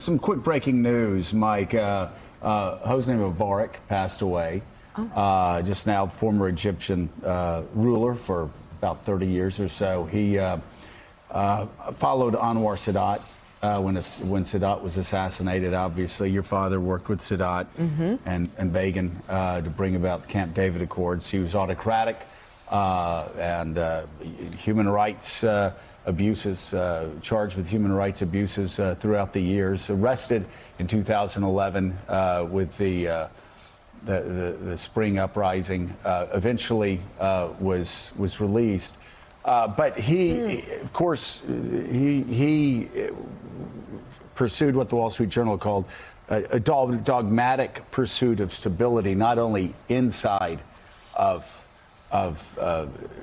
Some quick breaking news, Mike. Hosni Mubarak passed away just now, former Egyptian ruler for about 30 years or so. He followed Anwar Sadat when Sadat was assassinated. Obviously, your father worked with Sadat and Begin to bring about the Camp David Accords. He was autocratic and human rights abuses, charged with human rights abuses throughout the years. Arrested in 2011 with the spring uprising. Eventually was released. But he, of course, he pursued what the Wall Street Journal called a dogmatic pursuit of stability, not only inside of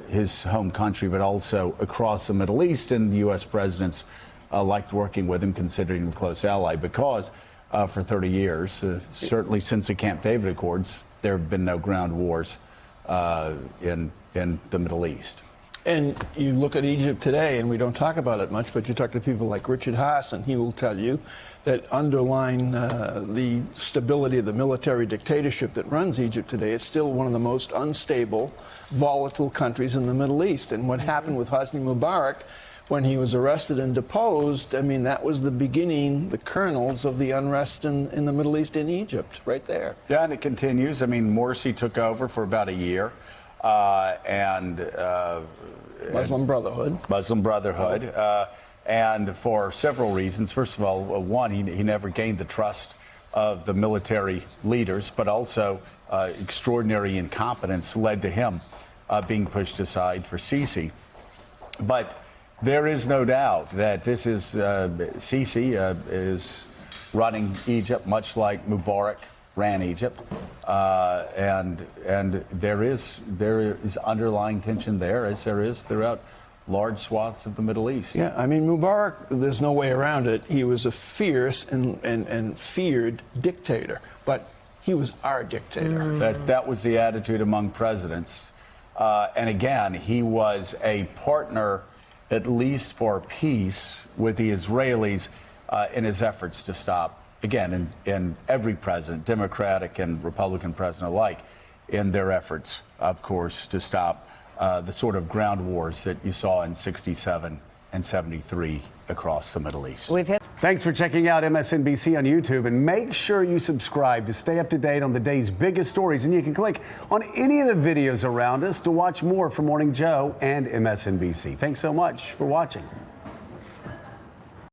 his home country, but also across the Middle East. And U.S. presidents liked working with him, considering him a close ally, because for 30 years, certainly since the Camp David Accords, there have been no ground wars in the Middle East. And you look at Egypt today, and we don't talk about it much, but you talk to people like Richard Haas, and he will tell you that underlying the stability of the military dictatorship that runs Egypt today, it's still one of the most unstable, volatile countries in the Middle East. And what happened with Hosni Mubarak when he was arrested and deposed, I mean, that was the beginning, the kernels of the unrest in the Middle East, in Egypt, right there. Yeah, and it continues. I mean, Morsi took over for about a year. Muslim Brotherhood. And for several reasons. First of all, one, he never gained the trust of the military leaders, but also extraordinary incompetence led to him being pushed aside for Sisi. But there is no doubt that this is Sisi is running Egypt much like Mubarak ran Egypt, and there is underlying tension there, as there is throughout large swaths of the Middle East. Yeah, I mean, Mubarak, there's no way around it. He was a fierce and feared dictator, but he was our dictator. That was the attitude among presidents. And again, he was a partner, at least for peace, with the Israelis in his efforts to stop, again, in every president, Democratic and Republican president alike, in their efforts, of course, to stop the sort of ground wars that you saw in '67 and '73 across the Middle East. Thanks for checking out MSNBC on YouTube, and make sure you subscribe to stay up to date on the day's biggest stories. And you can click on any of the videos around us to watch more from Morning Joe and MSNBC. Thanks so much for watching.